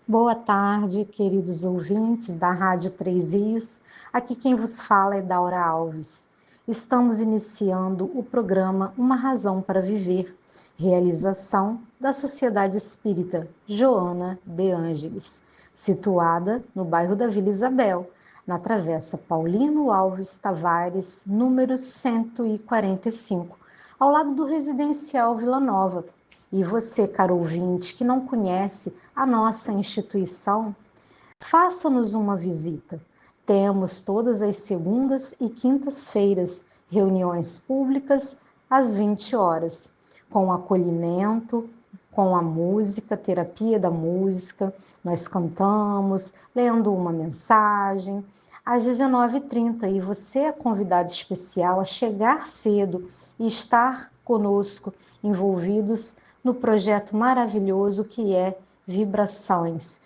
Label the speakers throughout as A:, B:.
A: Boa tarde, queridos ouvintes da Rádio Três Rios. Aqui quem vos fala é Daura Alves. Estamos iniciando o programa Uma Razão para Viver, realização da Sociedade Espírita Joana de Ângeles, situada no bairro da Vila Isabel, na Travessa Paulino Alves Tavares, número 145, ao lado do Residencial Vila Nova. E você, caro ouvinte, que não conhece a nossa instituição, faça-nos uma visita. Temos todas as segundas e quintas-feiras reuniões públicas às 20 horas, com acolhimento, com a música, terapia da música. Nós cantamos, lendo uma mensagem, às 19h30. E você é convidado especial a chegar cedo e estar conosco, envolvidos no projeto maravilhoso que é Vibrações.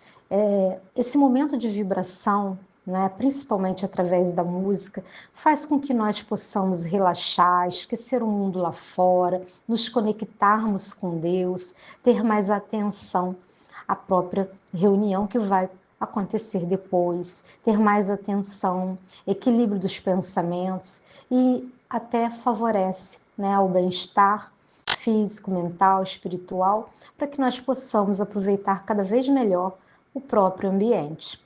A: Esse momento de vibração, né, principalmente através da música, faz com que nós possamos relaxar, esquecer o mundo lá fora, nos conectarmos com Deus, ter mais atenção à própria reunião que vai acontecer depois, ter mais atenção, equilíbrio dos pensamentos e até favorece, né, o bem-estar físico, mental, espiritual, para que nós possamos aproveitar cada vez melhor o próprio ambiente.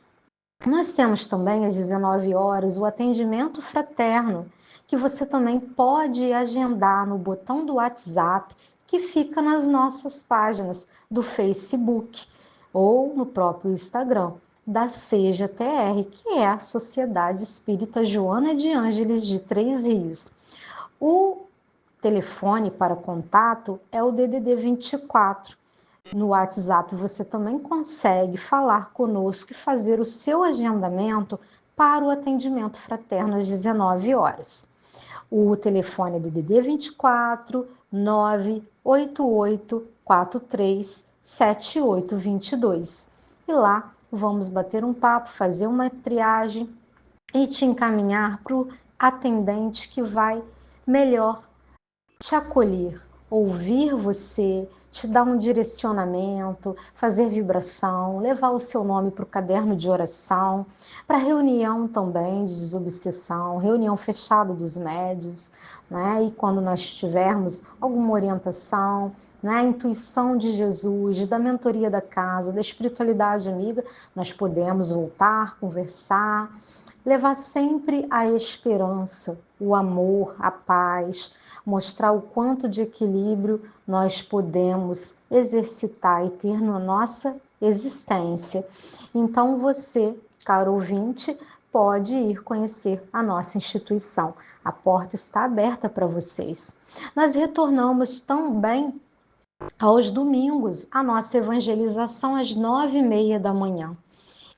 A: Nós temos também às 19 horas o atendimento fraterno, que você também pode agendar no botão do WhatsApp que fica nas nossas páginas do Facebook ou no próprio Instagram da Seja TR, que é a Sociedade Espírita Joana de Ângeles de Três Rios. O telefone para contato é o DDD 24. No WhatsApp você também consegue falar conosco e fazer o seu agendamento para o atendimento fraterno às 19 horas. O telefone é DDD 24 988 43 7822. E lá vamos bater um papo, fazer uma triagem e te encaminhar para o atendente que vai melhor te acolher, ouvir você, te dar um direcionamento, fazer vibração, levar o seu nome para o caderno de oração, para reunião também de desobsessão, reunião fechada dos médios, né? E quando nós tivermos alguma orientação, né, a intuição de Jesus, da mentoria da casa, da espiritualidade amiga, nós podemos voltar, conversar, levar sempre a esperança, o amor, a paz, mostrar o quanto de equilíbrio nós podemos exercitar e ter na nossa existência. Então você, caro ouvinte, pode ir conhecer a nossa instituição. A porta está aberta para vocês. Nós retornamos também aos domingos a nossa evangelização às 9h30 da manhã.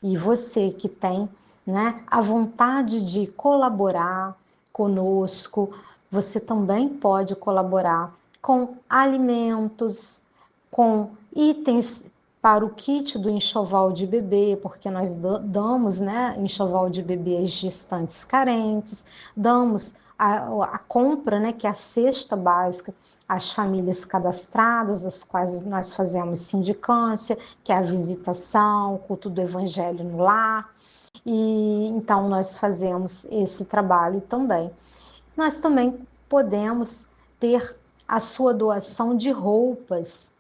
A: E você que tem, né, a vontade de colaborar conosco, você também pode colaborar com alimentos, com itens para o kit do enxoval de bebê, porque nós damos, né, enxoval de bebê às gestantes carentes, damos a compra, né, que é a cesta básica, às famílias cadastradas, as quais nós fazemos sindicância, que é a visitação, o culto do evangelho no lar, e então nós fazemos esse trabalho também. Nós também podemos ter a sua doação de roupas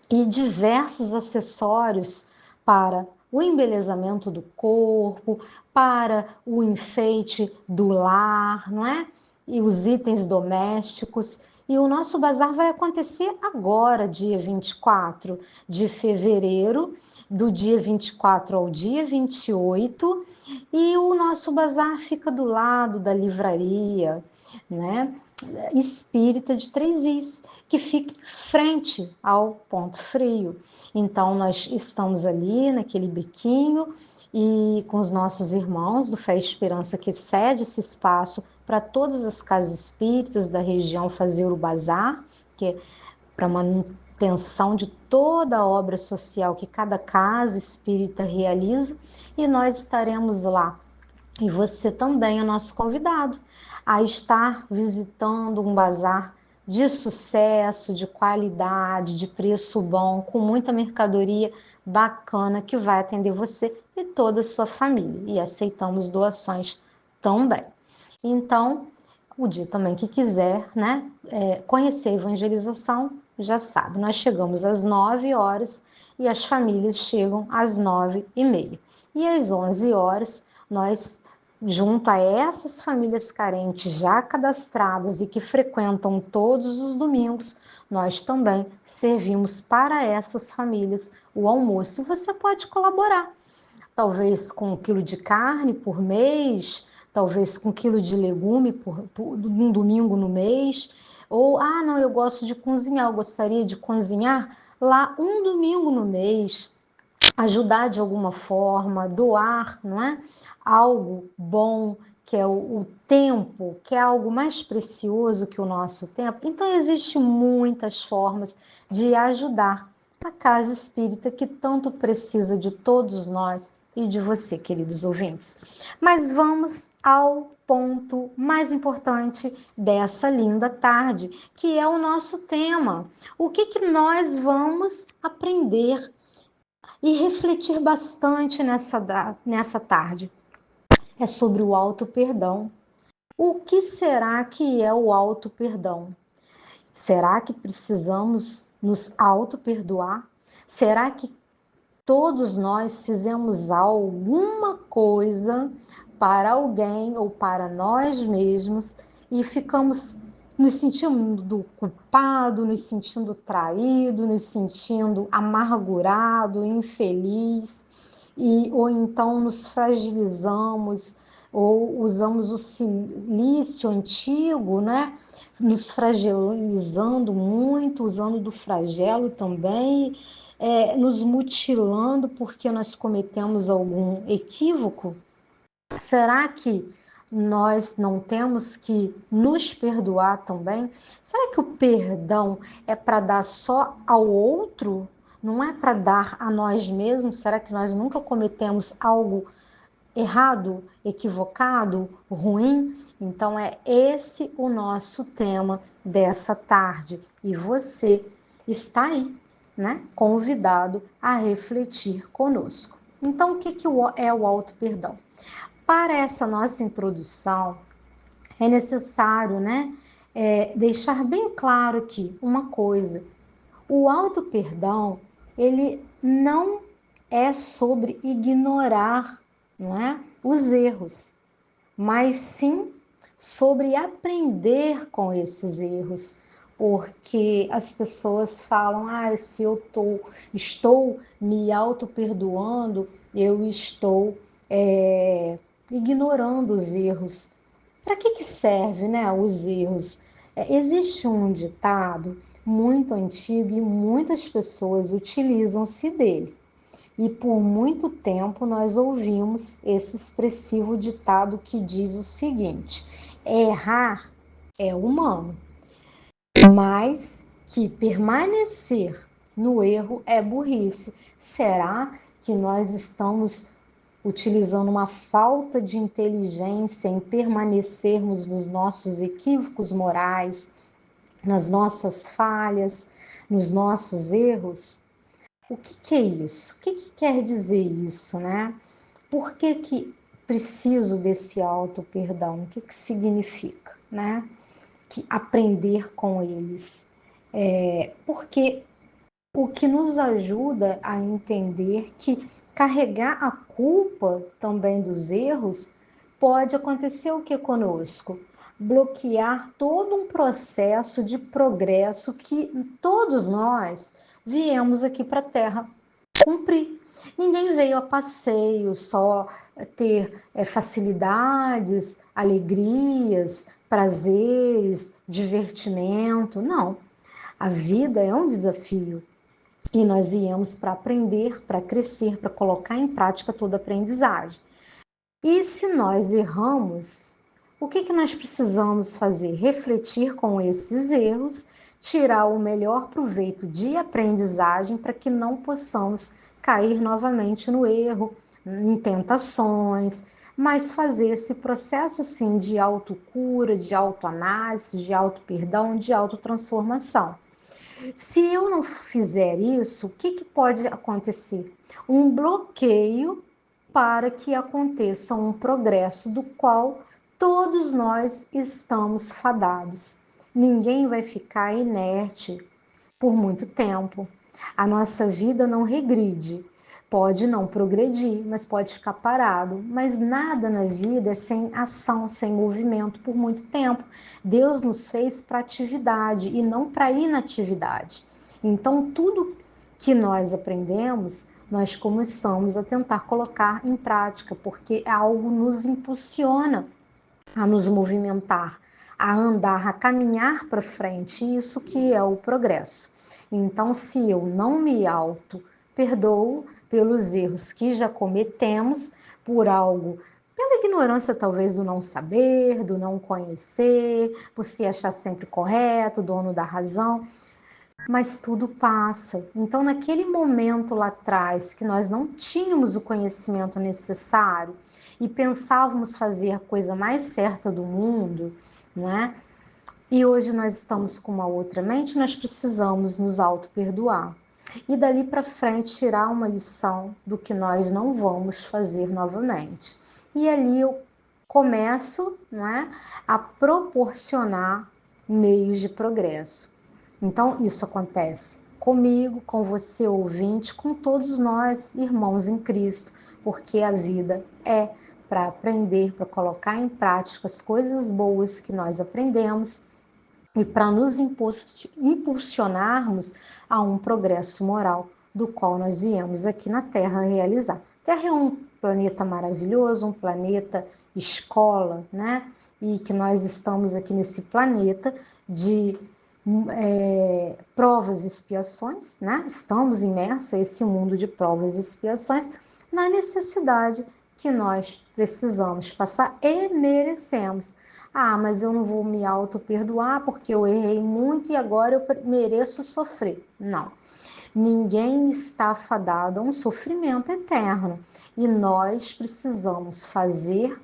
A: e diversos acessórios para o embelezamento do corpo, para o enfeite do lar, não é? E os itens domésticos. E o nosso bazar vai acontecer agora, dia 24 de fevereiro, do dia 24 ao dia 28, e o nosso bazar fica do lado da livraria, né? Espírita de Três Is, que fica em frente ao Ponto Frio. Então, nós estamos ali naquele bequinho e com os nossos irmãos do Fé e Esperança, que cede esse espaço para todas as casas espíritas da região fazer o bazar, que é para manutenção de toda a obra social que cada casa espírita realiza, e nós estaremos lá. E você também é nosso convidado a estar visitando um bazar de sucesso, de qualidade, de preço bom, com muita mercadoria bacana que vai atender você e toda a sua família. E aceitamos doações também. Então, o dia também que quiser, né, conhecer a evangelização, já sabe, nós chegamos às 9 horas e as famílias chegam às 9h30. E às 11 horas, nós, junto a essas famílias carentes já cadastradas e que frequentam todos os domingos, nós também servimos para essas famílias o almoço. E você pode colaborar, talvez com 1 quilo de carne por mês, talvez com 1 quilo de legume um domingo no mês, ou, não, eu gosto de cozinhar, eu gostaria de cozinhar lá um domingo no mês, ajudar de alguma forma, doar, não é? Algo bom, que é o tempo, que é algo mais precioso que o nosso tempo. Então, existem muitas formas de ajudar a casa espírita que tanto precisa de todos nós e de você, queridos ouvintes. Mas vamos ao ponto mais importante dessa linda tarde, que é o nosso tema. O que nós vamos aprender e refletir bastante nessa tarde? É sobre o auto-perdão. O que será que é o auto-perdão? Será que precisamos nos auto-perdoar? Será que todos nós fizemos alguma coisa para alguém ou para nós mesmos e ficamos nos sentindo culpado, nos sentindo traído, nos sentindo amargurado, infeliz, ou então nos fragilizamos ou usamos o silício antigo, né? Nos fragilizando muito, usando do flagelo também, nos mutilando porque nós cometemos algum equívoco? Será que nós não temos que nos perdoar também? Será que o perdão é para dar só ao outro? Não é para dar a nós mesmos? Será que nós nunca cometemos algo errado, equivocado, ruim? Então é esse o nosso tema dessa tarde. E você está aí, né? Convidado a refletir conosco. Então, o que é o auto-perdão? Para essa nossa introdução, é necessário, né, deixar bem claro que uma coisa: o auto-perdão, ele não é sobre ignorar, não é, os erros, mas sim sobre aprender com esses erros, porque as pessoas falam: se eu estou me auto-perdoando, eu estou ignorando os erros. Para que serve, né, os erros? Existe um ditado muito antigo e muitas pessoas utilizam-se dele. E por muito tempo nós ouvimos esse expressivo ditado que diz o seguinte: errar é humano, mas que permanecer no erro é burrice. Será que nós estamos utilizando uma falta de inteligência em permanecermos nos nossos equívocos morais, nas nossas falhas, nos nossos erros? O que é isso? O que quer dizer isso, né? Por que preciso desse auto-perdão? O que significa, né? Que aprender com eles. Porque o que nos ajuda a entender que carregar a culpa também dos erros pode acontecer o que conosco? Bloquear todo um processo de progresso que todos nós viemos aqui para a Terra cumprir. Ninguém veio a passeio só ter facilidades, alegrias, prazeres, divertimento. Não. A vida é um desafio e nós viemos para aprender, para crescer, para colocar em prática toda a aprendizagem. E se nós erramos, o que nós precisamos fazer? Refletir com esses erros, tirar o melhor proveito de aprendizagem para que não possamos cair novamente no erro, em tentações, mas fazer esse processo, sim, de autocura, de autoanálise, de auto-perdão, de autotransformação. Se eu não fizer isso, o que pode acontecer? Um bloqueio para que aconteça um progresso do qual todos nós estamos fadados. Ninguém vai ficar inerte por muito tempo. A nossa vida não regride, pode não progredir, mas pode ficar parado. Mas nada na vida é sem ação, sem movimento por muito tempo. Deus nos fez para atividade e não para inatividade. Então, tudo que nós aprendemos, nós começamos a tentar colocar em prática, porque algo nos impulsiona a nos movimentar, a andar, a caminhar para frente, isso que é o progresso. Então, se eu não me auto-perdoo pelos erros que já cometemos, por algo, pela ignorância talvez do não saber, do não conhecer, por se achar sempre correto, dono da razão, mas tudo passa. Então, naquele momento lá atrás, que nós não tínhamos o conhecimento necessário e pensávamos fazer a coisa mais certa do mundo, né? E hoje nós estamos com uma outra mente, nós precisamos nos auto-perdoar. E dali para frente tirar uma lição do que nós não vamos fazer novamente. E ali eu começo, né, a proporcionar meios de progresso. Então, isso acontece comigo, com você, ouvinte, com todos nós, irmãos em Cristo, porque a vida é para aprender, para colocar em prática as coisas boas que nós aprendemos e para nos impulsionarmos a um progresso moral do qual nós viemos aqui na Terra realizar. A Terra é um planeta maravilhoso, um planeta escola, né? E que nós estamos aqui nesse planeta de provas e expiações, né? Estamos imersos a esse mundo de provas e expiações na necessidade que nós precisamos passar e merecemos. Ah, mas eu não vou me auto-perdoar porque eu errei muito e agora eu mereço sofrer. Não. Ninguém está fadado a um sofrimento eterno. E nós precisamos fazer,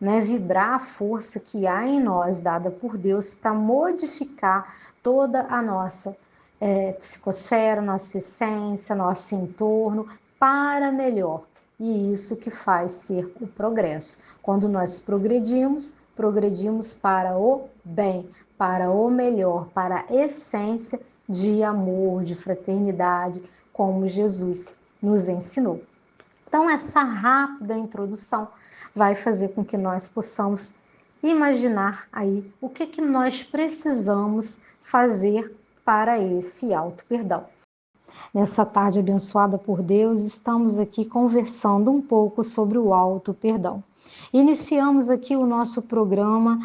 A: né, vibrar a força que há em nós, dada por Deus, para modificar toda a nossa psicosfera, nossa essência, nosso entorno, para melhor. E isso que faz ser o progresso. Quando nós progredimos, progredimos para o bem, para o melhor, para a essência de amor, de fraternidade, como Jesus nos ensinou. Então, essa rápida introdução vai fazer com que nós possamos imaginar aí o que nós precisamos fazer para esse auto-perdão. Nessa tarde abençoada por Deus, estamos aqui conversando um pouco sobre o auto-perdão. Iniciamos aqui o nosso programa,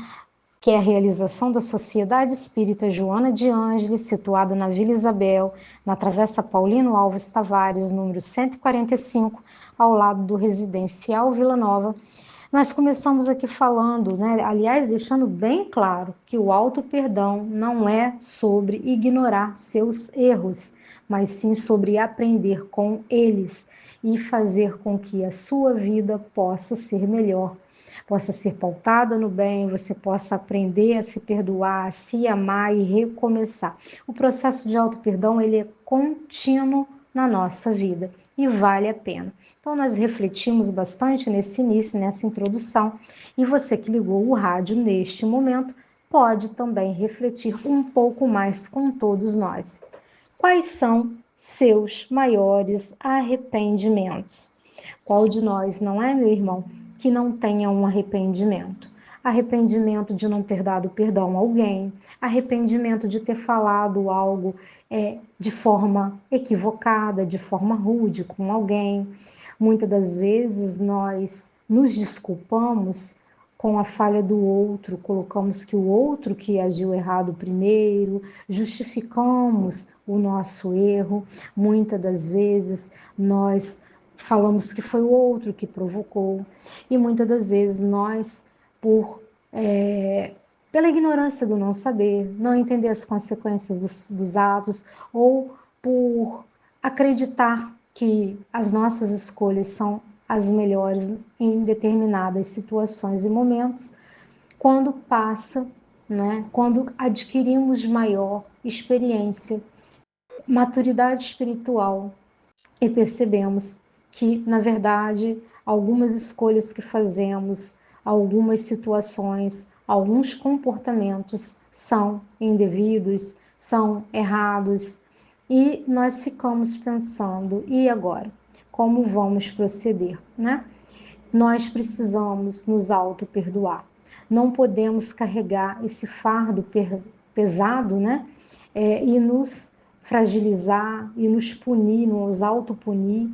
A: que é a realização da Sociedade Espírita Joana de Ângeles, situada na Vila Isabel, na Travessa Paulino Alves Tavares, número 145, ao lado do Residencial Vila Nova. Nós começamos aqui falando, né, aliás, deixando bem claro que o auto-perdão não é sobre ignorar seus erros, mas sim sobre aprender com eles e fazer com que a sua vida possa ser melhor, possa ser pautada no bem, você possa aprender a se perdoar, a se amar e recomeçar. O processo de auto-perdão, ele é contínuo na nossa vida e vale a pena. Então, nós refletimos bastante nesse início, nessa introdução, e você que ligou o rádio neste momento pode também refletir um pouco mais com todos nós. Quais são seus maiores arrependimentos? Qual de nós, não é, meu irmão, que não tenha um arrependimento? Arrependimento de não ter dado perdão a alguém, arrependimento de ter falado algo de forma equivocada, de forma rude com alguém. Muitas das vezes nós nos desculpamos com a falha do outro, colocamos que o outro que agiu errado primeiro, justificamos o nosso erro. Muitas das vezes nós falamos que foi o outro que provocou, e muitas das vezes nós, pela ignorância do não saber, não entender as consequências dos atos, ou por acreditar que as nossas escolhas são as melhores em determinadas situações e momentos, quando passa, né, quando adquirimos maior experiência, maturidade espiritual e percebemos que, na verdade, algumas escolhas que fazemos, algumas situações, alguns comportamentos são indevidos, são errados, e nós ficamos pensando, e agora? Como vamos proceder, né? Nós precisamos nos auto-perdoar. Não podemos carregar esse fardo pesado, né? E nos fragilizar, e nos punir, nos autopunir,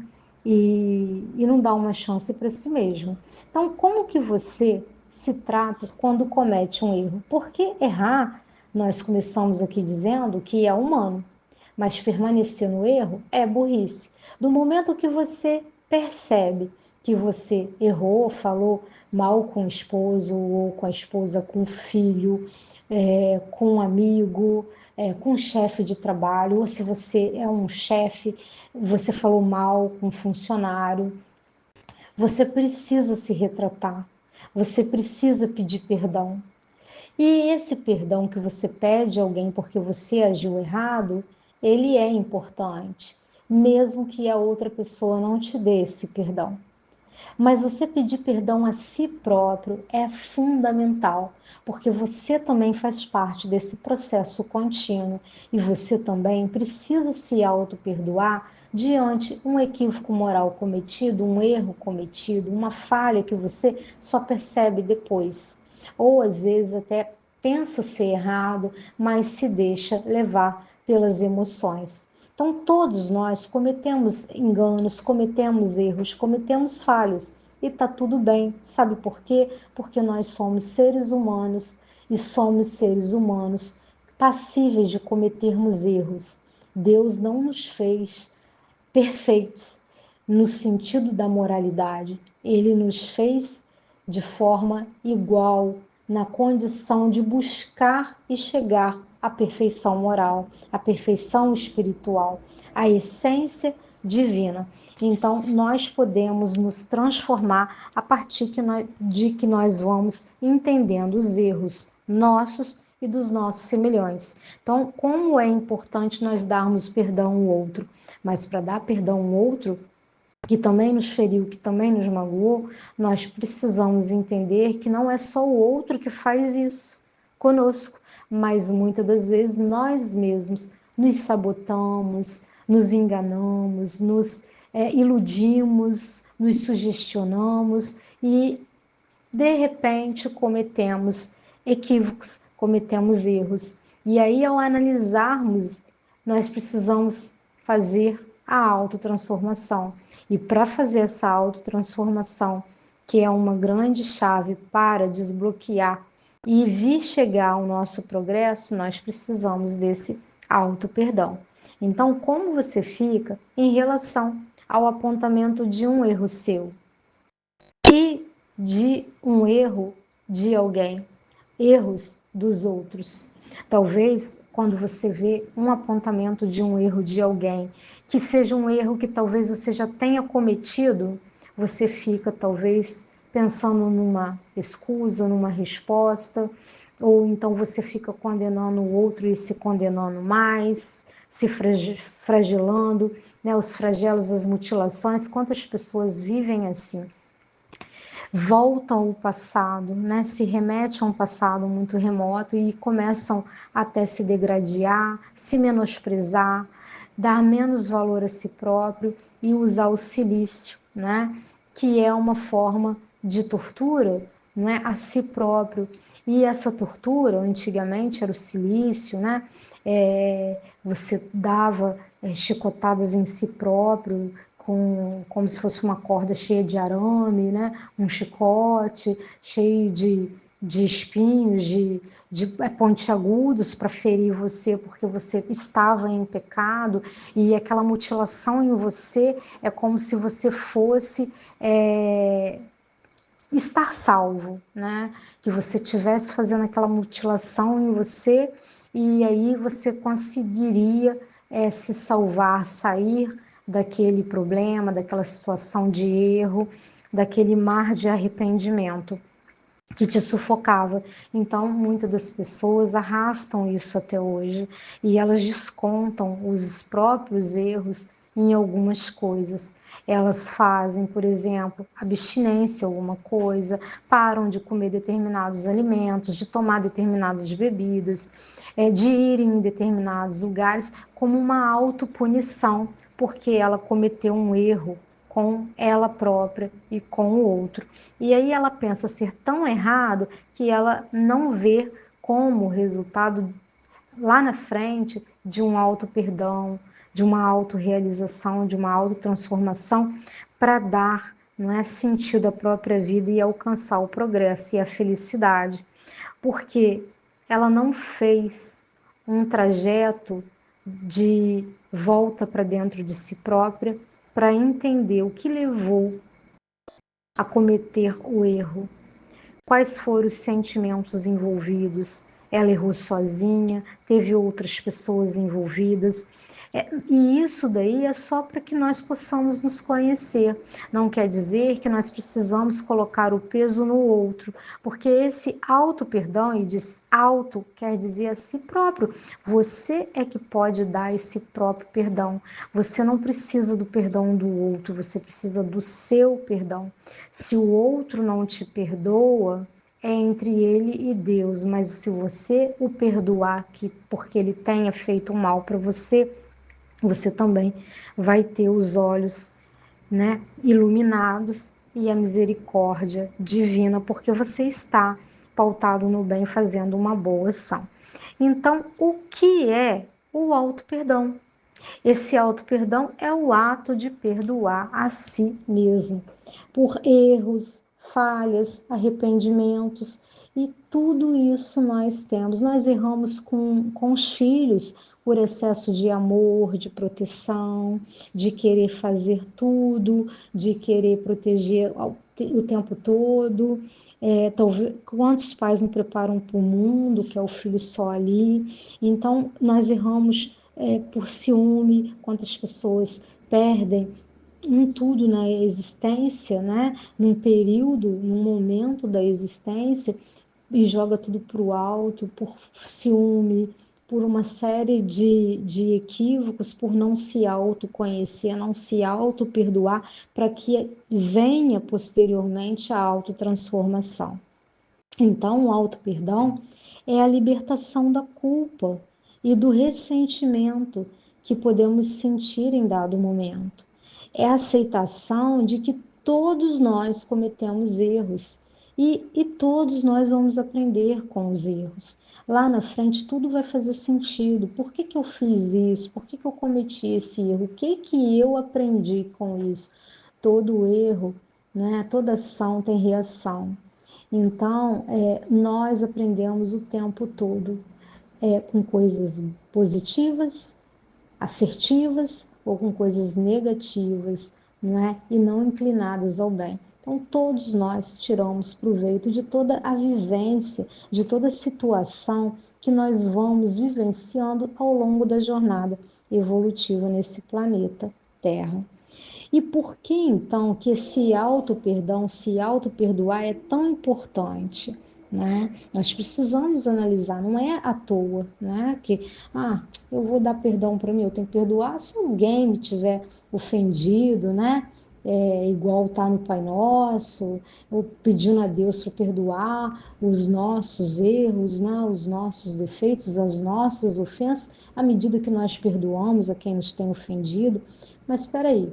A: e não dar uma chance para si mesmo. Então, como que você se trata quando comete um erro? Porque errar, nós começamos aqui dizendo que é humano, mas permanecer no erro é burrice. Do momento que você percebe que você errou, falou mal com o esposo, ou com a esposa, com o filho, com um amigo, com um chefe de trabalho, ou se você é um chefe, você falou mal com um funcionário, você precisa se retratar, você precisa pedir perdão. E esse perdão que você pede a alguém porque você agiu errado, ele é importante, mesmo que a outra pessoa não te dê esse perdão. Mas você pedir perdão a si próprio é fundamental, porque você também faz parte desse processo contínuo e você também precisa se auto-perdoar diante um equívoco moral cometido, um erro cometido, uma falha que você só percebe depois. Ou às vezes até pensa ser errado, mas se deixa levar pelas emoções. Então, todos nós cometemos enganos, cometemos erros, cometemos falhas e tá tudo bem. Sabe por quê? Porque nós somos seres humanos e somos seres humanos passíveis de cometermos erros. Deus não nos fez perfeitos no sentido da moralidade. Ele nos fez de forma igual, na condição de buscar e chegar à perfeição moral, à perfeição espiritual, à essência divina. Então, nós podemos nos transformar a partir de que nós vamos entendendo os erros nossos e dos nossos semelhantes. Então, como é importante nós darmos perdão ao outro, mas para dar perdão ao outro, que também nos feriu, que também nos magoou, nós precisamos entender que não é só o outro que faz isso conosco, mas muitas das vezes nós mesmos nos sabotamos, nos enganamos, nos iludimos, nos sugestionamos e de repente cometemos equívocos, cometemos erros. E aí, ao analisarmos, nós precisamos fazer a autotransformação. E para fazer essa autotransformação, que é uma grande chave para desbloquear e vir chegar ao nosso progresso, nós precisamos desse auto-perdão. Então, como você fica em relação ao apontamento de um erro seu? E de um erro de alguém, erros dos outros. Talvez quando você vê um apontamento de um erro de alguém, que seja um erro que talvez você já tenha cometido, você fica talvez pensando numa escusa, numa resposta, ou então você fica condenando o outro e se condenando mais, se fragilando, né? Os flagelos, as mutilações, quantas pessoas vivem assim? Voltam ao passado, né? Se remetem a um passado muito remoto e começam até se degradar, se menosprezar, dar menos valor a si próprio e usar o silício, né? Que é uma forma de tortura, né? A si próprio. E essa tortura, antigamente, era o silício, né? Você dava chicotadas em si próprio, como se fosse uma corda cheia de arame, né? Um chicote cheio de espinhos, de pontiagudos para ferir você, porque você estava em pecado, e aquela mutilação em você é como se você fosse estar salvo, né? Que você estivesse fazendo aquela mutilação em você, e aí você conseguiria se salvar, sair daquele problema, daquela situação de erro, daquele mar de arrependimento que te sufocava. Então, muitas das pessoas arrastam isso até hoje e elas descontam os próprios erros em algumas coisas. Elas fazem, por exemplo, abstinência, alguma coisa, param de comer determinados alimentos, de tomar determinadas bebidas, de ir em determinados lugares como uma autopunição, porque ela cometeu um erro com ela própria e com o outro. E aí ela pensa ser tão errado que ela não vê como resultado lá na frente de um auto-perdão, de uma autorrealização, de uma autotransformação para dar, não é, sentido à própria vida e alcançar o progresso e a felicidade. Porque ela não fez um trajeto de volta para dentro de si própria para entender o que levou a cometer o erro. Quais foram os sentimentos envolvidos? Ela errou sozinha, teve outras pessoas envolvidas. E isso daí é só para que nós possamos nos conhecer. Não quer dizer que nós precisamos colocar o peso no outro, porque esse auto-perdão, e diz auto, quer dizer a si próprio. Você é que pode dar esse próprio perdão. Você não precisa do perdão do outro, você precisa do seu perdão. Se o outro não te perdoa, é entre ele e Deus, mas se você o perdoar porque ele tenha feito um mal para você, você também vai ter os olhos, né, iluminados e a misericórdia divina, porque você está pautado no bem, fazendo uma boa ação. Então, o que é o auto-perdão? Esse auto-perdão é o ato de perdoar a si mesmo por erros, falhas, arrependimentos, e tudo isso nós temos. Nós erramos com os filhos por excesso de amor, de proteção, de querer fazer tudo, de querer proteger o tempo todo. Talvez, quantos pais não preparam para o mundo, que é o filho só ali? Então, nós erramos por ciúme, quantas pessoas perdem em tudo na existência, né? Num período, num momento da existência, e joga tudo para o alto por ciúme, por uma série de equívocos, por não se autoconhecer, não se auto-perdoar, para que venha posteriormente a autotransformação. Então, o auto-perdão é a libertação da culpa e do ressentimento que podemos sentir em dado momento. É a aceitação de que todos nós cometemos erros e todos nós vamos aprender com os erros. Lá na frente tudo vai fazer sentido. Por que que eu fiz isso? Por que que eu cometi esse erro? O que que eu aprendi com isso? Todo erro, né? Toda ação tem reação. Então, nós aprendemos o tempo todo com coisas positivas, assertivas ou com coisas negativas, não é? E não inclinadas ao bem. Então, todos nós tiramos proveito de toda a vivência, de toda a situação que nós vamos vivenciando ao longo da jornada evolutiva nesse planeta Terra. E por que então que esse auto-perdão, se auto-perdoar é tão importante? Né? Nós precisamos analisar, não é à toa, né? Que eu vou dar perdão para mim, eu tenho que perdoar se alguém me tiver ofendido, né? Igual tá no Pai Nosso, eu pedindo a Deus para perdoar os nossos erros, né? Os nossos defeitos, as nossas ofensas, à medida que nós perdoamos a quem nos tem ofendido. Mas espera aí,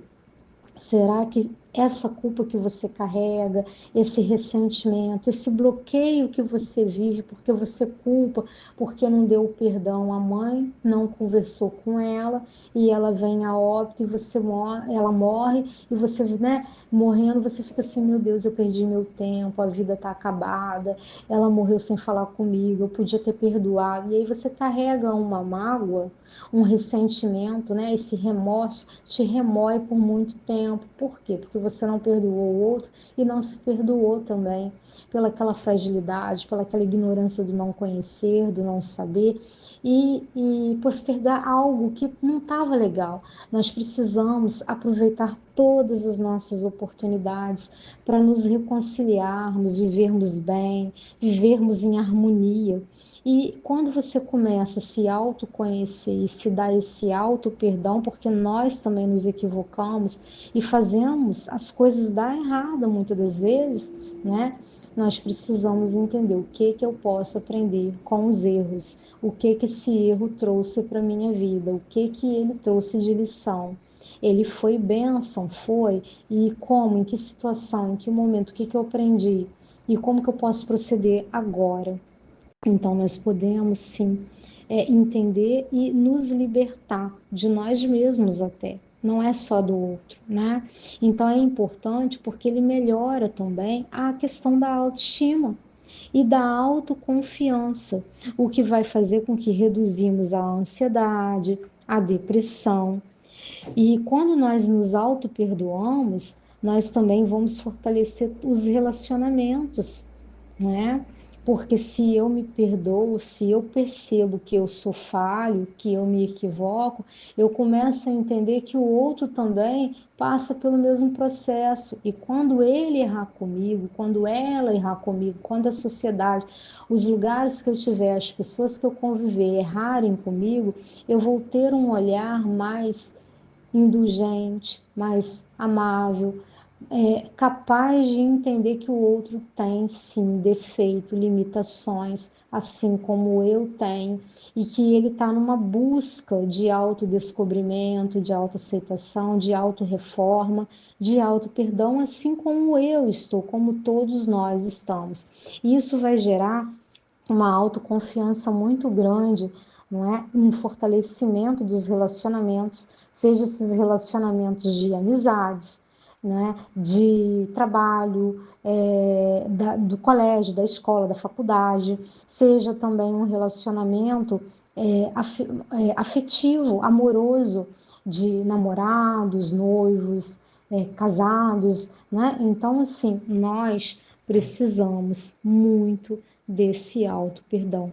A: será que essa culpa que você carrega, esse ressentimento, esse bloqueio que você vive porque você culpa, porque não deu o perdão à mãe, não conversou com ela e ela vem a óbito e ela morre e você, né, morrendo, você fica assim, meu Deus, eu perdi meu tempo, a vida tá acabada, ela morreu sem falar comigo, eu podia ter perdoado. E aí você carrega uma mágoa, um ressentimento, né? Esse remorso te remói por muito tempo. Por quê? Porque você não perdoou o outro e não se perdoou também, pelaquela fragilidade, pelaquela ignorância do não conhecer, do não saber, e postergar algo que não estava legal. Nós precisamos aproveitar todas as nossas oportunidades para nos reconciliarmos, vivermos bem, vivermos em harmonia. E quando você começa a se autoconhecer e se dar esse auto-perdão, porque nós também nos equivocamos e fazemos as coisas dar errado muitas das vezes, né? Nós precisamos entender o que que eu posso aprender com os erros, o que que esse erro trouxe para minha vida, o que que ele trouxe de lição. Ele foi bênção, foi, e como, em que situação, em que momento, o que que eu aprendi e como que eu posso proceder agora. Então, nós podemos sim entender e nos libertar de nós mesmos até, não é só do outro, né? Então, é importante porque ele melhora também a questão da autoestima e da autoconfiança, o que vai fazer com que reduzimos a ansiedade, a depressão. E quando nós nos auto-perdoamos, nós também vamos fortalecer os relacionamentos, né? Porque se eu me perdoo, se eu percebo que eu sou falho, que eu me equivoco, eu começo a entender que o outro também passa pelo mesmo processo. E quando ele errar comigo, quando ela errar comigo, quando a sociedade, os lugares que eu tiver, as pessoas que eu conviver errarem comigo, eu vou ter um olhar mais indulgente, mais amável, capaz de entender que o outro tem sim defeito, limitações, assim como eu tenho, e que ele está numa busca de autodescobrimento, de autoaceitação, de autorreforma, de auto-perdão, assim como eu estou, como todos nós estamos. E isso vai gerar uma autoconfiança muito grande, não é? Um fortalecimento dos relacionamentos, seja esses relacionamentos de amizades, né? De trabalho, do colégio, da escola, da faculdade, seja também um relacionamento afetivo, amoroso, de namorados, noivos, casados, né? Então, assim, nós precisamos muito desse auto perdão.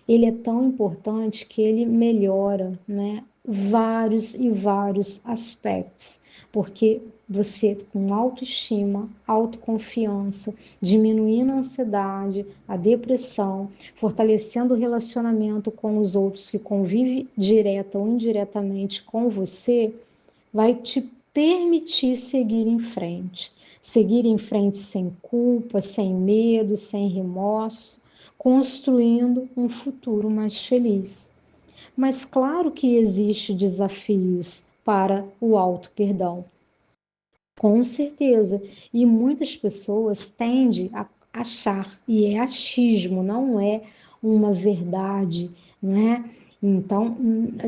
A: Ele é tão importante que ele melhora, né, vários e vários aspectos, porque você com autoestima, autoconfiança, diminuindo a ansiedade, a depressão, fortalecendo o relacionamento com os outros que convivem direta ou indiretamente com você, vai te permitir seguir em frente. Seguir em frente sem culpa, sem medo, sem remorso, construindo um futuro mais feliz. Mas claro que existem desafios para o auto-perdão, com certeza. E muitas pessoas tendem a achar, e é achismo, não é uma verdade, não é? Então,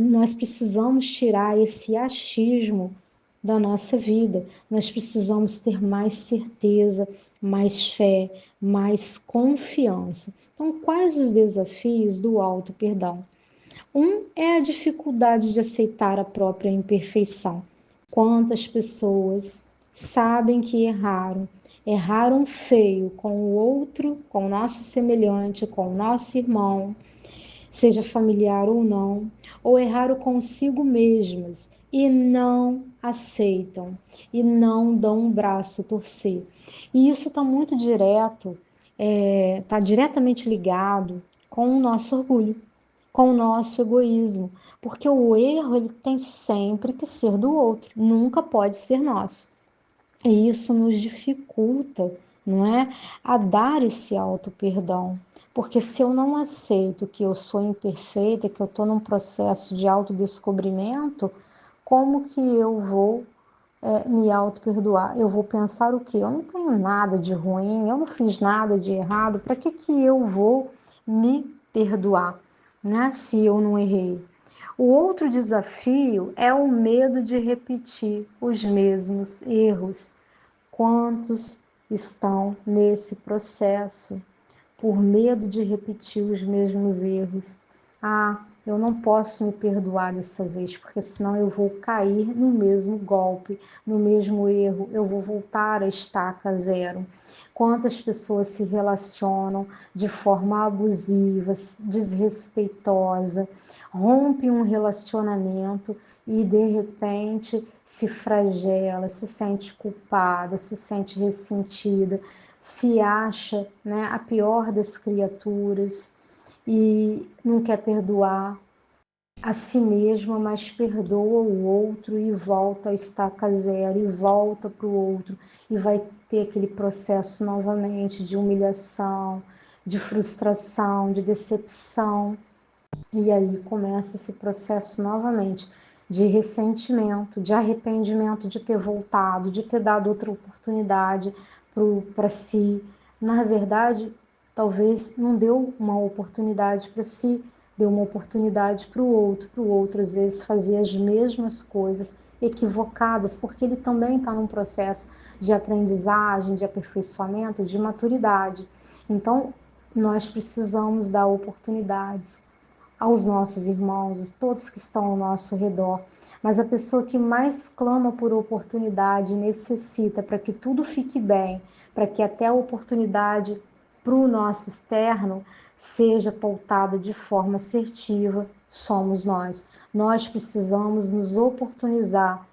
A: nós precisamos tirar esse achismo da nossa vida. Nós precisamos ter mais certeza, mais fé, mais confiança. Então, quais os desafios do auto-perdão? Um é a dificuldade de aceitar a própria imperfeição. Quantas pessoas sabem que erraram, erraram feio com o outro, com o nosso semelhante, com o nosso irmão, seja familiar ou erraram consigo mesmas e não aceitam e não dão um braço a torcer. E isso está muito direto, está diretamente ligado com o nosso orgulho, com o nosso egoísmo, porque o erro ele tem sempre que ser do outro, nunca pode ser nosso. E isso nos dificulta, não é, a dar esse auto-perdão. Porque se eu não aceito que eu sou imperfeita, que eu estou num processo de autodescobrimento, como que eu vou me auto-perdoar? Eu vou pensar o quê? Eu não tenho nada de ruim, eu não fiz nada de errado, para que eu vou me perdoar, né? Se eu não errei. O outro desafio é o medo de repetir os mesmos erros. Quantos estão nesse processo por medo de repetir os mesmos erros? Ah, eu não posso me perdoar dessa vez, porque senão eu vou cair no mesmo golpe, no mesmo erro, eu vou voltar à estaca zero. Quantas pessoas se relacionam de forma abusiva, desrespeitosa, rompe um relacionamento e de repente se flagela, se sente culpada, se sente ressentida, se acha, né, a pior das criaturas e não quer perdoar a si mesma, mas perdoa o outro e volta a estaca zero, e volta para o outro, e vai ter aquele processo novamente de humilhação, de frustração, de decepção. E aí começa esse processo novamente de ressentimento, de arrependimento de ter voltado, de ter dado outra oportunidade para si. Na verdade, talvez não deu uma oportunidade para si, deu uma oportunidade para o outro às vezes fazer as mesmas coisas equivocadas, porque ele também está num processo de aprendizagem, de aperfeiçoamento, de maturidade. Então, nós precisamos dar oportunidades aos nossos irmãos, a todos que estão ao nosso redor. Mas a pessoa que mais clama por oportunidade, necessita para que tudo fique bem, para que até a oportunidade para o nosso externo seja pautada de forma assertiva, somos nós. Nós precisamos nos oportunizar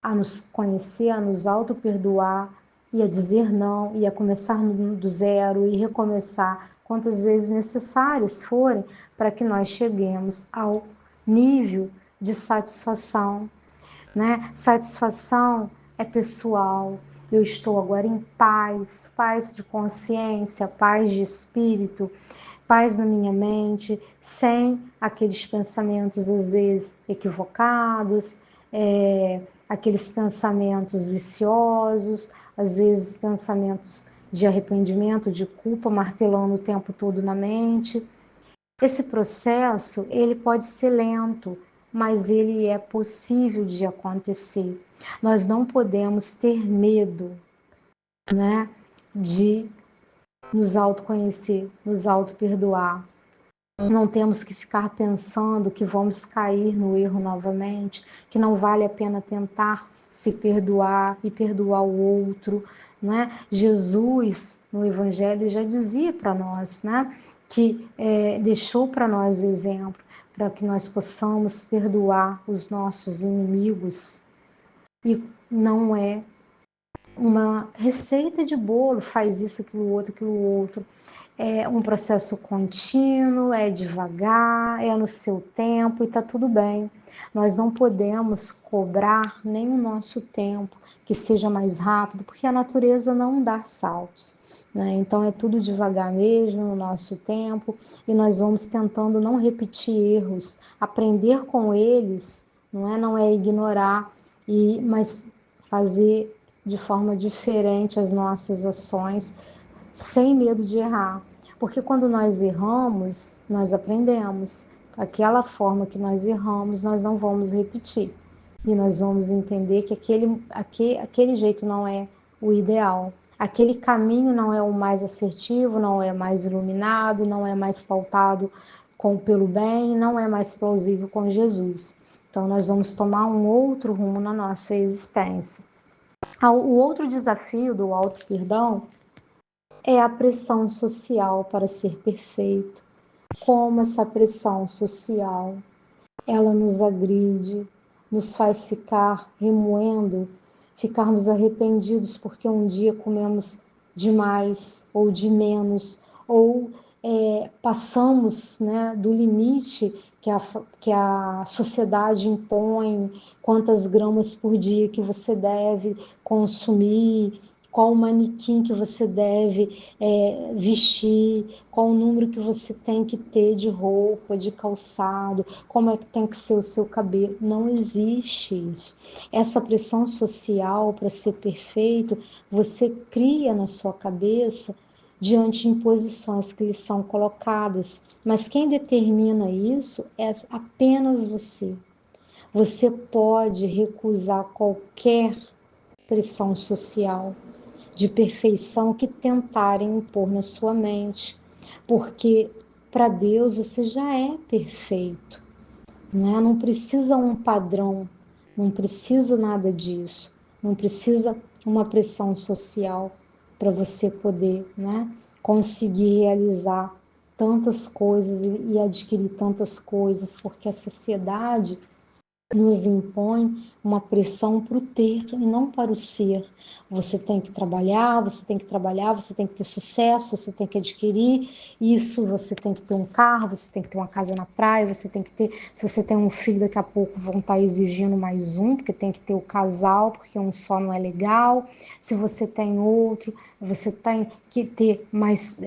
A: a nos conhecer, a nos auto-perdoar e a dizer não, e a começar do zero e recomeçar quantas vezes necessárias forem para que nós cheguemos ao nível de satisfação, né? Satisfação é pessoal. Eu estou agora em paz, paz de consciência, paz de espírito, paz na minha mente, sem aqueles pensamentos às vezes equivocados, aqueles pensamentos viciosos, às vezes pensamentos de arrependimento, de culpa, martelando o tempo todo na mente. Esse processo, ele pode ser lento, mas ele é possível de acontecer. Nós não podemos ter medo, né, de nos autoconhecer, nos auto-perdoar. Não temos que ficar pensando que vamos cair no erro novamente, que não vale a pena tentar se perdoar e perdoar o outro, né? Jesus, no Evangelho, já dizia para nós, né, que deixou para nós o exemplo, para que nós possamos perdoar os nossos inimigos. E não é uma receita de bolo, faz isso, aquilo outro. É um processo contínuo, é devagar, é no seu tempo e está tudo bem. Nós não podemos cobrar nem o nosso tempo que seja mais rápido, porque a natureza não dá saltos, né? Então é tudo devagar mesmo, no nosso tempo, e nós vamos tentando não repetir erros, aprender com eles, não é ignorar, mas fazer de forma diferente as nossas ações, sem medo de errar. Porque quando nós erramos, nós aprendemos. Aquela forma que nós erramos, nós não vamos repetir. E nós vamos entender que aquele jeito não é o ideal. Aquele caminho não é o mais assertivo, não é mais iluminado, não é mais pautado pelo bem, não é mais plausível com Jesus. Então, nós vamos tomar um outro rumo na nossa existência. O outro desafio do auto-perdão é a pressão social para ser perfeito. Como essa pressão social, ela nos agride, nos faz ficar remoendo, ficarmos arrependidos porque um dia comemos demais ou de menos, ou passamos, né, do limite que a sociedade impõe, quantas gramas por dia que você deve consumir, qual o manequim que você deve vestir, qual o número que você tem que ter de roupa, de calçado, como é que tem que ser o seu cabelo. Não existe isso. Essa pressão social para ser perfeito, você cria na sua cabeça diante de imposições que lhe são colocadas. Mas quem determina isso é apenas você. Você pode recusar qualquer pressão social de perfeição que tentarem impor na sua mente, porque para Deus você já é perfeito. né? Não precisa um padrão, não precisa nada disso, não precisa uma pressão social para você poder, né, conseguir realizar tantas coisas e adquirir tantas coisas, porque a sociedade nos impõe uma pressão para o ter e não para o ser. Você tem que trabalhar, você tem que trabalhar, você tem que ter sucesso, você tem que adquirir isso, você tem que ter um carro, você tem que ter uma casa na praia, você tem que ter, se você tem um filho, daqui a pouco vão estar exigindo mais um, porque tem que ter o casal, porque um só não é legal. Se você tem outro, você tem que ter mais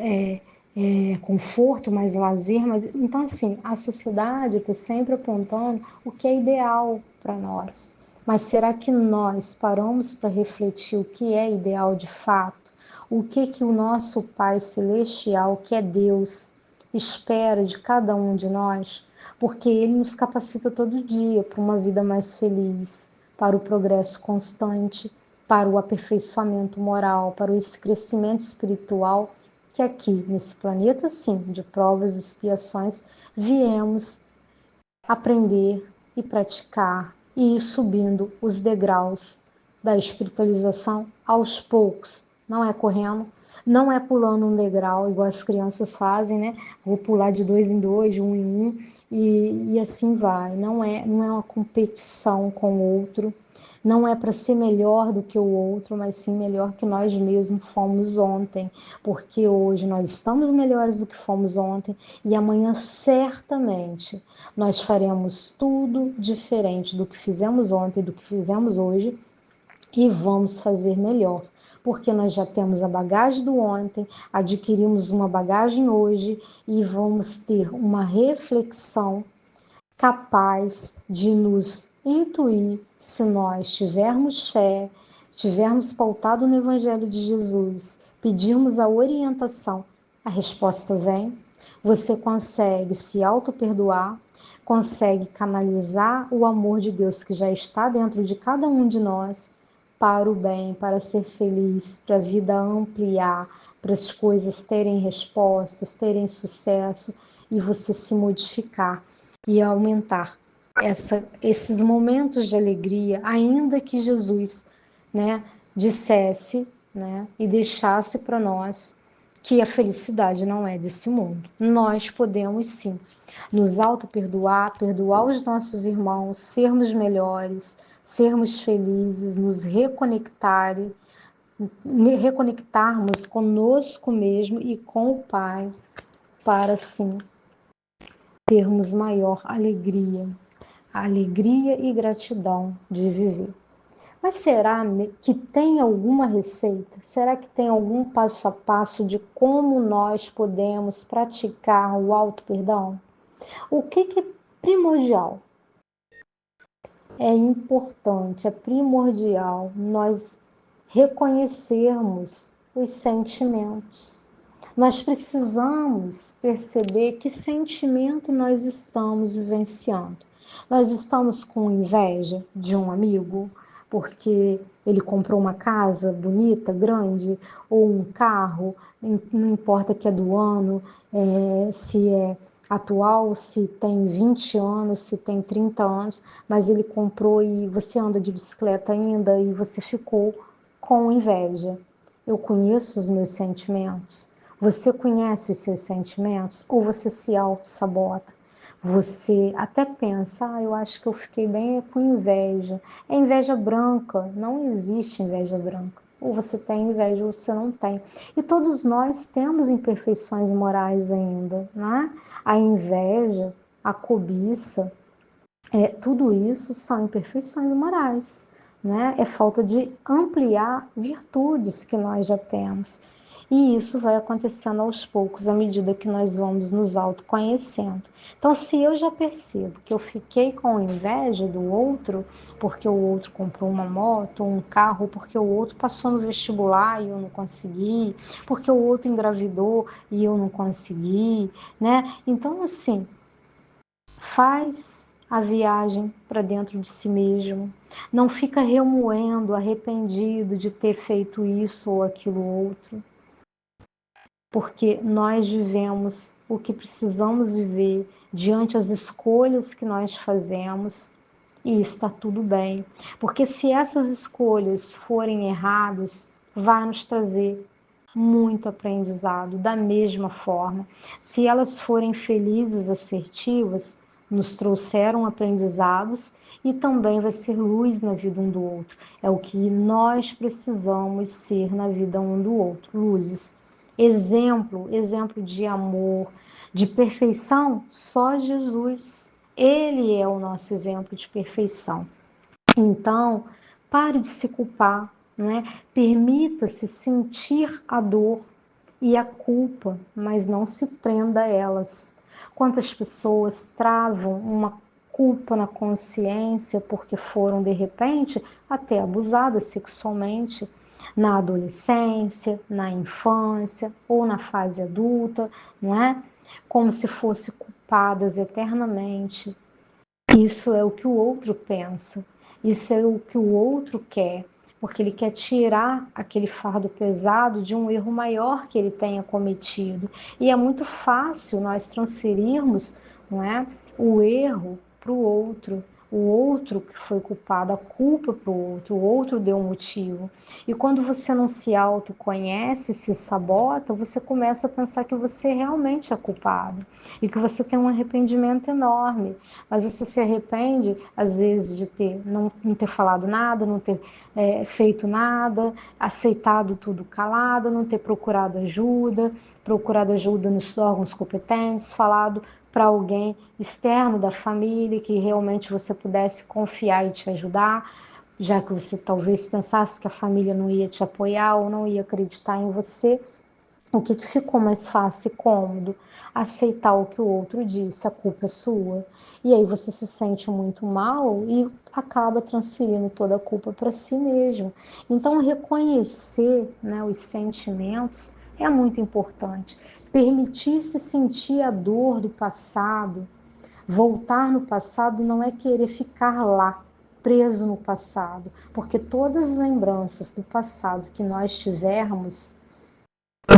A: conforto, mais lazer, mas então assim, a sociedade está sempre apontando o que é ideal para nós. Mas será que nós paramos para refletir o que é ideal de fato? O que o nosso Pai Celestial, que é Deus, espera de cada um de nós? Porque Ele nos capacita todo dia para uma vida mais feliz, para o progresso constante, para o aperfeiçoamento moral, para esse crescimento espiritual que aqui nesse planeta, sim, de provas e expiações, viemos aprender e praticar e ir subindo os degraus da espiritualização aos poucos. Não é correndo, não é pulando um degrau igual as crianças fazem, né? Vou pular de dois em dois, de um em um e assim vai. Não é uma competição com o outro. Não é para ser melhor do que o outro, mas sim melhor que nós mesmos fomos ontem, porque hoje nós estamos melhores do que fomos ontem e amanhã certamente nós faremos tudo diferente do que fizemos ontem, do que fizemos hoje e vamos fazer melhor, porque nós já temos a bagagem do ontem, adquirimos uma bagagem hoje e vamos ter uma reflexão capaz de nos intuir se nós tivermos fé, tivermos pautado no Evangelho de Jesus, pedirmos a orientação, a resposta vem. Você consegue se auto-perdoar, consegue canalizar o amor de Deus que já está dentro de cada um de nós para o bem, para ser feliz, para a vida ampliar, para as coisas terem respostas, terem sucesso e você se modificar e aumentar esses momentos de alegria, ainda que Jesus, né, dissesse, né, e deixasse para nós que a felicidade não é desse mundo. Nós podemos sim nos auto-perdoar, perdoar os nossos irmãos, sermos melhores, sermos felizes, nos reconectarmos conosco mesmo e com o Pai, para sim termos maior alegria e gratidão de viver. Mas será que tem alguma receita? Será que tem algum passo a passo de como nós podemos praticar o auto-perdão? O que é primordial? É importante, é primordial nós reconhecermos os sentimentos. Nós precisamos perceber que sentimento nós estamos vivenciando. Nós estamos com inveja de um amigo porque ele comprou uma casa bonita, grande, ou um carro, não importa que é do ano, se é atual, se tem 20 anos, se tem 30 anos, mas ele comprou e você anda de bicicleta ainda e você ficou com inveja. Eu conheço os meus sentimentos. Você conhece os seus sentimentos ou você se auto-sabota? Você até pensa, eu acho que eu fiquei bem com inveja. É inveja branca, não existe inveja branca. Ou você tem inveja ou você não tem. E todos nós temos imperfeições morais ainda, né? A inveja, a cobiça, tudo isso são imperfeições morais, né? É falta de ampliar virtudes que nós já temos. E isso vai acontecendo aos poucos, à medida que nós vamos nos autoconhecendo. Então, se eu já percebo que eu fiquei com inveja do outro, porque o outro comprou uma moto, um carro, porque o outro passou no vestibular e eu não consegui, porque o outro engravidou e eu não consegui, né? Então, assim, faz a viagem para dentro de si mesmo. Não fica remoendo, arrependido de ter feito isso ou aquilo outro. porque nós vivemos o que precisamos viver diante das escolhas que nós fazemos, e está tudo bem, porque se essas escolhas forem erradas, vai nos trazer muito aprendizado. Da mesma forma, se elas forem felizes, assertivas, nos trouxeram aprendizados e também vai ser luz na vida um do outro. É o que nós precisamos ser na vida um do outro, luzes. Exemplo de amor, de perfeição, só Jesus. Ele é o nosso exemplo de perfeição. Então, pare de se culpar, né? Permita-se sentir a dor e a culpa, mas não se prenda a elas. Quantas pessoas travam uma culpa na consciência porque foram, de repente, até abusadas sexualmente na adolescência, na infância ou na fase adulta, não é? Como se fossem culpadas eternamente. Isso é o que o outro pensa, isso é o que o outro quer, porque ele quer tirar aquele fardo pesado de um erro maior que ele tenha cometido. E é muito fácil nós transferirmos, não é, o erro para o outro que foi culpado, a culpa para o outro deu um motivo. E quando você não se autoconhece, se sabota, você começa a pensar que você realmente é culpado e que você tem um arrependimento enorme. Mas você se arrepende, às vezes, de não ter falado nada, não ter feito nada, aceitado tudo calado, não ter procurado ajuda nos órgãos competentes, falado para alguém externo da família que realmente você pudesse confiar e te ajudar, já que você talvez pensasse que a família não ia te apoiar ou não ia acreditar em você. O que ficou mais fácil e cômodo? Aceitar o que o outro disse, a culpa é sua. E aí você se sente muito mal e acaba transferindo toda a culpa para si mesmo. Então, reconhecer, né, os sentimentos é muito importante. Permitir-se sentir a dor do passado. Voltar no passado não é querer ficar lá, preso no passado, porque todas as lembranças do passado que nós tivermos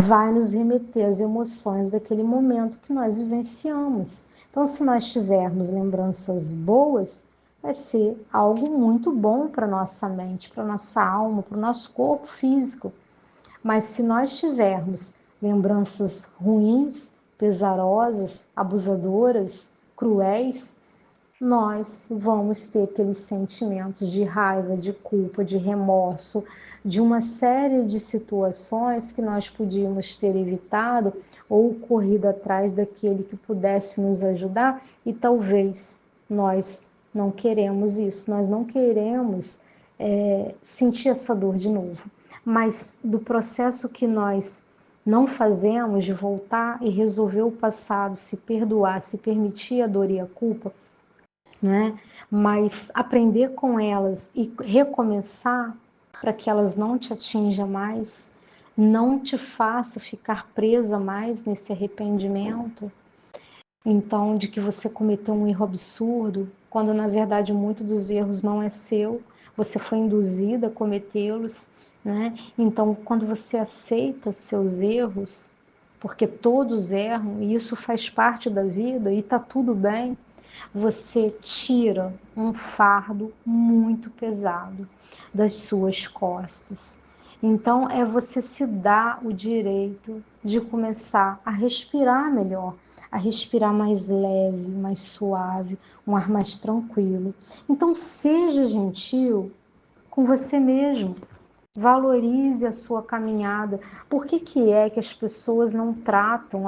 A: vai nos remeter às emoções daquele momento que nós vivenciamos. Então, se nós tivermos lembranças boas, vai ser algo muito bom para nossa mente, para nossa alma, para o nosso corpo físico. Mas se nós tivermos lembranças ruins, pesarosas, abusadoras, cruéis, nós vamos ter aqueles sentimentos de raiva, de culpa, de remorso, de uma série de situações que nós podíamos ter evitado ou corrido atrás daquele que pudesse nos ajudar, e talvez nós não queremos isso, nós não queremos sentir essa dor de novo. Mas do processo que nós não fazemos de voltar e resolver o passado, se perdoar, se permitir a dor e a culpa, né? Mas aprender com elas e recomeçar para que elas não te atinjam mais, não te faça ficar presa mais nesse arrependimento, então, de que você cometeu um erro absurdo, quando na verdade muito dos erros não é seu, você foi induzida a cometê-los, né? Então, quando você aceita seus erros, porque todos erram e isso faz parte da vida e tá tudo bem, você tira um fardo muito pesado das suas costas. Então, é você se dar o direito de começar a respirar melhor, a respirar mais leve, mais suave, um ar mais tranquilo. Então, seja gentil com você mesmo. Valorize a sua caminhada. Por que é que as pessoas não tratam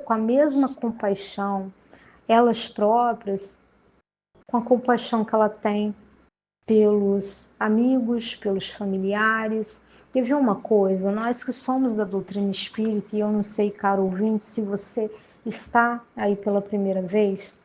A: com a mesma compaixão, elas próprias, com a compaixão que ela tem pelos amigos, pelos familiares? Quer ver uma coisa? Nós que somos da doutrina espírita, e eu não sei, caro ouvinte, se você está aí pela primeira vez,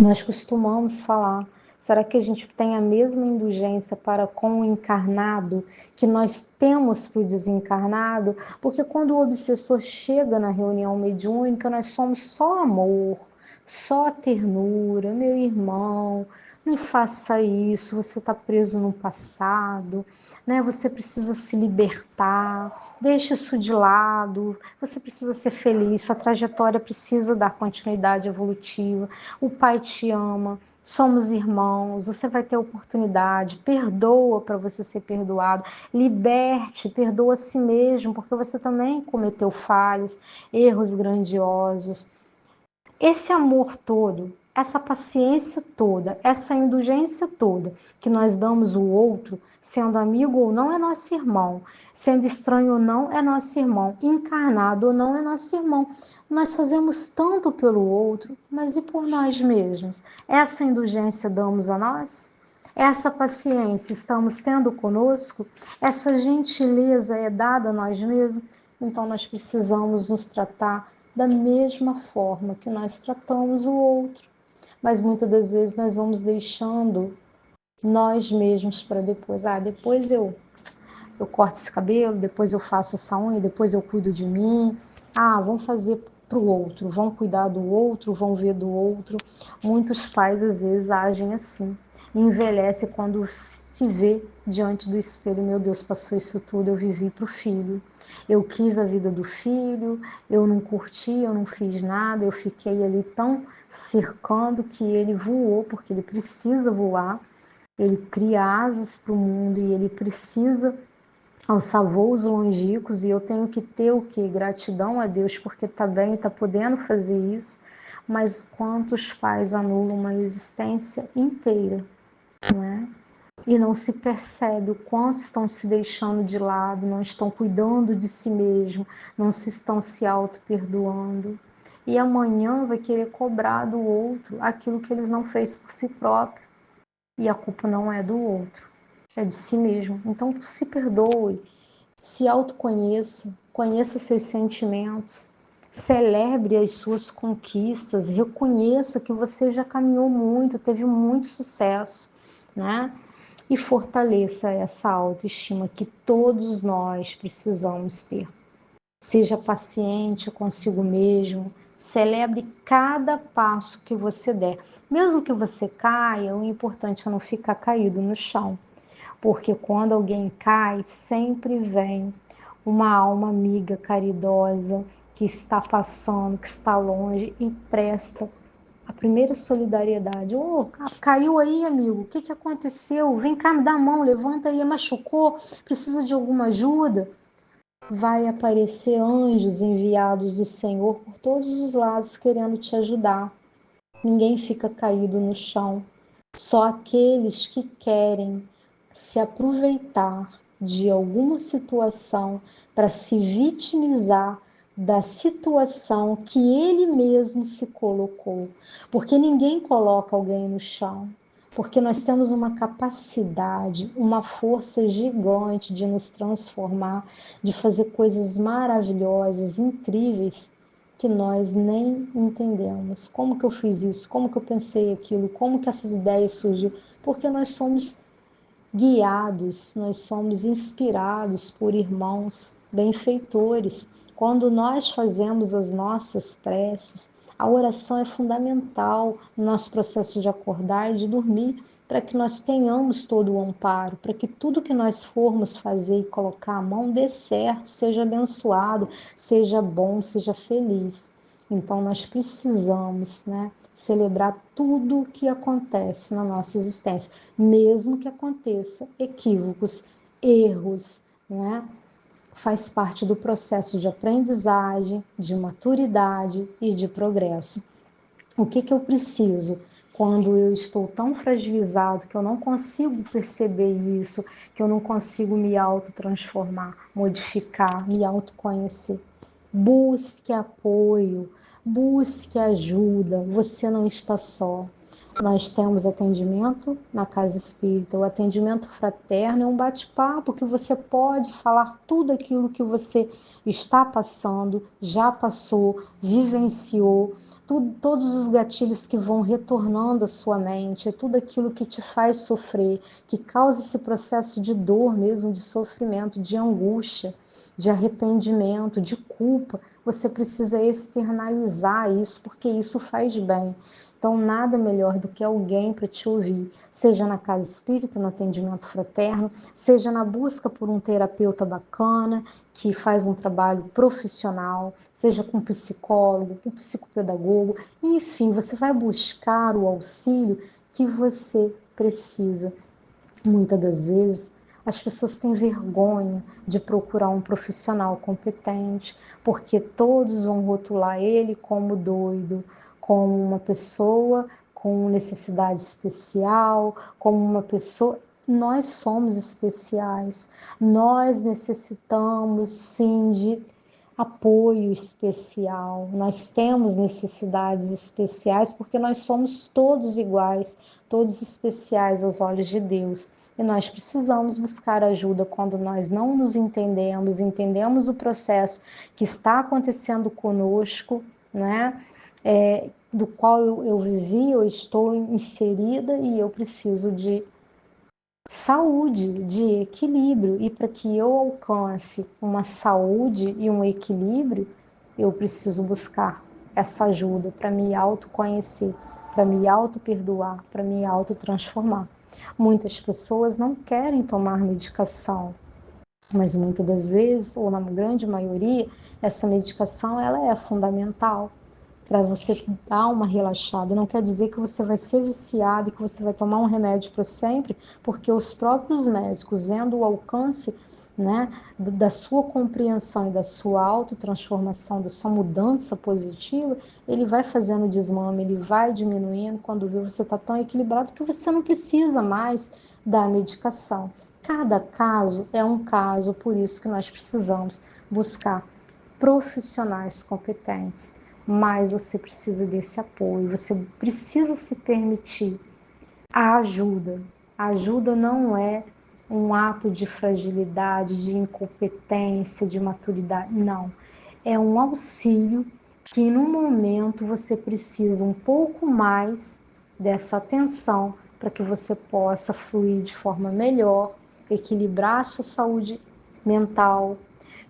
A: nós costumamos falar, será que a gente tem a mesma indulgência para com o encarnado que nós temos para o desencarnado? Porque quando o obsessor chega na reunião mediúnica, nós somos só amor, só ternura, meu irmão, Não faça isso, você está preso no passado, né? Você precisa se libertar, deixe isso de lado, você precisa ser feliz, sua trajetória precisa dar continuidade evolutiva, o Pai te ama, somos irmãos, você vai ter oportunidade, perdoa para você ser perdoado, liberte, perdoa a si mesmo, porque você também cometeu falhas, erros grandiosos. Esse amor todo, essa paciência toda, essa indulgência toda que nós damos ao outro, sendo amigo ou não, é nosso irmão, sendo estranho ou não, é nosso irmão, encarnado ou não, é nosso irmão. Nós fazemos tanto pelo outro, mas e por nós mesmos? Essa indulgência damos a nós? Essa paciência estamos tendo conosco? Essa gentileza é dada a nós mesmos? Então nós precisamos nos tratar da mesma forma que nós tratamos o outro. Mas muitas das vezes nós vamos deixando nós mesmos para depois. Depois eu corto esse cabelo, depois eu faço essa unha, depois eu cuido de mim. Vamos fazer para o outro, vão cuidar do outro, vão ver do outro. Muitos pais às vezes agem assim. Envelhece quando se vê diante do espelho, meu Deus, passou isso tudo, eu vivi para o filho. Eu quis a vida do filho, eu não curti, eu não fiz nada, eu fiquei ali tão cercando que ele voou, porque ele precisa voar, ele cria asas para o mundo e ele precisa alçar voos longínquos, e eu tenho que ter o quê? Gratidão a Deus, porque está bem, está podendo fazer isso, mas quantos pais anulam uma existência inteira, não é? E não se percebe o quanto estão se deixando de lado, não estão cuidando de si mesmo, não se estão se auto-perdoando. E amanhã vai querer cobrar do outro aquilo que eles não fez por si próprio. E a culpa não é do outro, é de si mesmo. Então se perdoe, se autoconheça, conheça seus sentimentos, celebre as suas conquistas, reconheça que você já caminhou muito, teve muito sucesso, né? E fortaleça essa autoestima que todos nós precisamos ter. Seja paciente consigo mesmo, celebre cada passo que você der. Mesmo que você caia, o importante é não ficar caído no chão, porque quando alguém cai, sempre vem uma alma amiga caridosa que está passando, que está longe e presta a primeira solidariedade. Caiu aí, amigo, o que que aconteceu? Vem cá, me dá a mão, levanta aí, machucou, precisa de alguma ajuda? Vai aparecer anjos enviados do Senhor por todos os lados querendo te ajudar. Ninguém fica caído no chão. Só aqueles que querem se aproveitar de alguma situação para se vitimizar da situação que ele mesmo se colocou. Porque ninguém coloca alguém no chão. Porque nós temos uma capacidade, uma força gigante de nos transformar, de fazer coisas maravilhosas, incríveis, que nós nem entendemos. Como que eu fiz isso? Como que eu pensei aquilo? Como que essas ideias surgiram? Porque nós somos guiados, nós somos inspirados por irmãos benfeitores. Quando nós fazemos as nossas preces, a oração é fundamental no nosso processo de acordar e de dormir, para que nós tenhamos todo o amparo, para que tudo que nós formos fazer e colocar a mão dê certo, seja abençoado, seja bom, seja feliz. Então nós precisamos, né, celebrar tudo o que acontece na nossa existência, mesmo que aconteça equívocos, erros, né? Faz parte do processo de aprendizagem, de maturidade e de progresso. O que eu preciso quando eu estou tão fragilizado que eu não consigo perceber isso, que eu não consigo me autotransformar, modificar, me autoconhecer? Busque apoio, busque ajuda, você não está só. Nós temos atendimento na Casa Espírita, o atendimento fraterno é um bate-papo que você pode falar tudo aquilo que você está passando, já passou, vivenciou, todos os gatilhos que vão retornando à sua mente, tudo aquilo que te faz sofrer, que causa esse processo de dor mesmo, de sofrimento, de angústia. de arrependimento, de culpa, você precisa externalizar isso, porque isso faz bem. Então, nada melhor do que alguém para te ouvir, seja na casa espírita, no atendimento fraterno, seja na busca por um terapeuta bacana, que faz um trabalho profissional, seja com psicólogo, com psicopedagogo, enfim, você vai buscar o auxílio que você precisa. Muitas das vezes, as pessoas têm vergonha de procurar um profissional competente, porque todos vão rotular ele como doido, como uma pessoa com necessidade especial, como uma pessoa. Nós somos especiais, nós necessitamos sim de apoio especial, nós temos necessidades especiais porque nós somos todos iguais, todos especiais aos olhos de Deus. E nós precisamos buscar ajuda quando nós não nos entendemos, entendemos o processo que está acontecendo conosco, né? Do qual eu vivi, eu estou inserida e eu preciso de saúde, de equilíbrio. E para que eu alcance uma saúde e um equilíbrio, eu preciso buscar essa ajuda para me autoconhecer, para me auto-perdoar, para me auto-transformar. Muitas pessoas não querem tomar medicação, mas muitas das vezes, ou na grande maioria, essa medicação ela é fundamental para você dar uma relaxada. Não quer dizer que você vai ser viciado e que você vai tomar um remédio para sempre, porque os próprios médicos, vendo o alcance, né, da sua compreensão e da sua autotransformação, da sua mudança positiva, ele vai fazendo desmame, ele vai diminuindo. Quando vê, você está tão equilibrado que você não precisa mais da medicação. Cada caso é um caso, por isso que nós precisamos buscar profissionais competentes, mas você precisa desse apoio, você precisa se permitir a ajuda. A ajuda não é um ato de fragilidade, de incompetência, de maturidade, não. É um auxílio que no momento você precisa um pouco mais dessa atenção para que você possa fluir de forma melhor, equilibrar a sua saúde mental,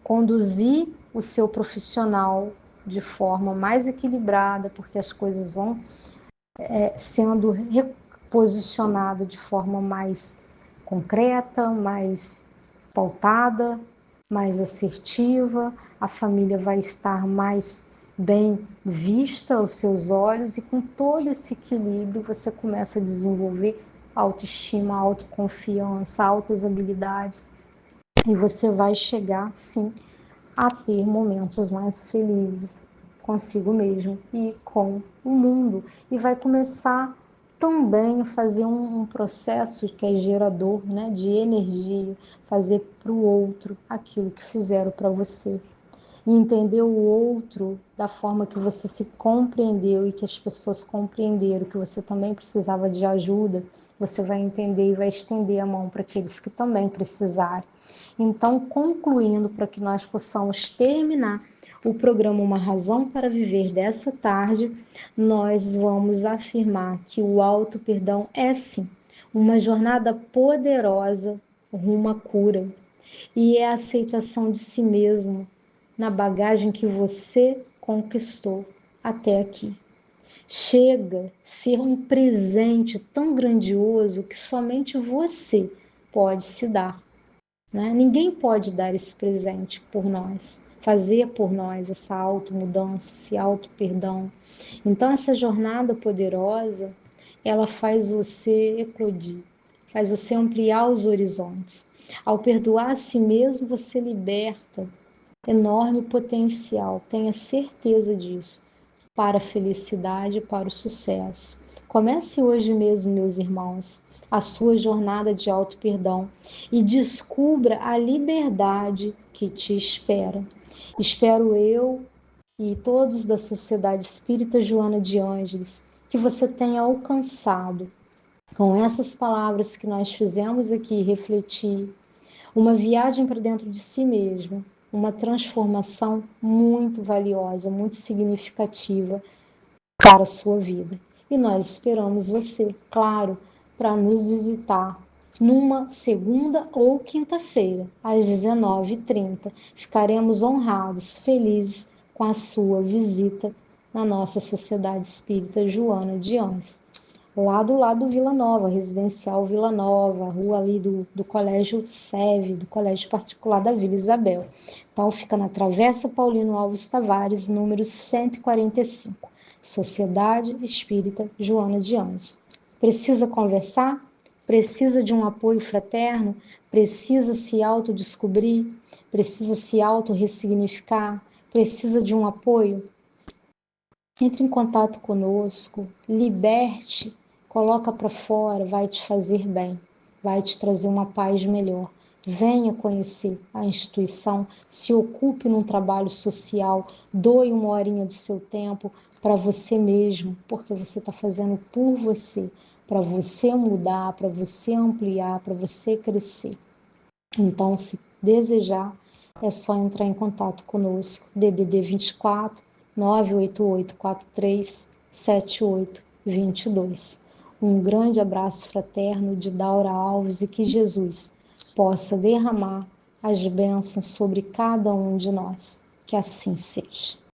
A: conduzir o seu profissional de forma mais equilibrada, porque as coisas vão sendo reposicionadas de forma mais concreta, mais pautada, mais assertiva, a família vai estar mais bem vista aos seus olhos e com todo esse equilíbrio você começa a desenvolver autoestima, autoconfiança, altas habilidades e você vai chegar sim a ter momentos mais felizes consigo mesmo e com o mundo. E vai começar também a fazer um processo que é gerador, né, de energia, fazer para o outro aquilo que fizeram para você. E entender o outro da forma que você se compreendeu e que as pessoas compreenderam que você também precisava de ajuda, você vai entender e vai estender a mão para aqueles que também precisarem. Então, concluindo, para que nós possamos terminar o programa Uma Razão para Viver dessa tarde, nós vamos afirmar que o auto-perdão é sim uma jornada poderosa rumo à cura e é a aceitação de si mesmo na bagagem que você conquistou até aqui. Chega a ser um presente tão grandioso que somente você pode se dar, né? Ninguém pode dar esse presente por nós, fazer por nós essa automudança, esse auto-perdão. Então, essa jornada poderosa, ela faz você eclodir, faz você ampliar os horizontes. Ao perdoar a si mesmo, você liberta enorme potencial, tenha certeza disso, para a felicidade e para o sucesso. Comece hoje mesmo, meus irmãos, a sua jornada de auto-perdão e descubra a liberdade que te espera. Espero eu e todos da Sociedade Espírita Joana de Ângeles que você tenha alcançado, com essas palavras que nós fizemos aqui, refletir, uma viagem para dentro de si mesmo, uma transformação muito valiosa, muito significativa para a sua vida. E nós esperamos você, claro, para nos visitar numa segunda ou quinta-feira, às 19h30. Ficaremos honrados, felizes com a sua visita na nossa Sociedade Espírita Joana de Ângeles, lá do lado do Vila Nova, Residencial Vila Nova, rua ali do Colégio SEV, do Colégio Particular da Vila Isabel. Então, fica na Travessa Paulino Alves Tavares, número 145, Sociedade Espírita Joana de Ângeles. Precisa conversar? Precisa de um apoio fraterno? Precisa se autodescobrir? Precisa se autorressignificar? Precisa de um apoio? Entre em contato conosco, liberte, coloca para fora, vai te fazer bem, vai te trazer uma paz melhor. Venha conhecer a instituição, se ocupe num trabalho social, doe uma horinha do seu tempo para você mesmo, porque você está fazendo por você, para você mudar, para você ampliar, para você crescer. Então, se desejar, é só entrar em contato conosco, DDD 24 98843 7822. Um grande abraço fraterno de Daura Alves e que Jesus possa derramar as bênçãos sobre cada um de nós. Que assim seja.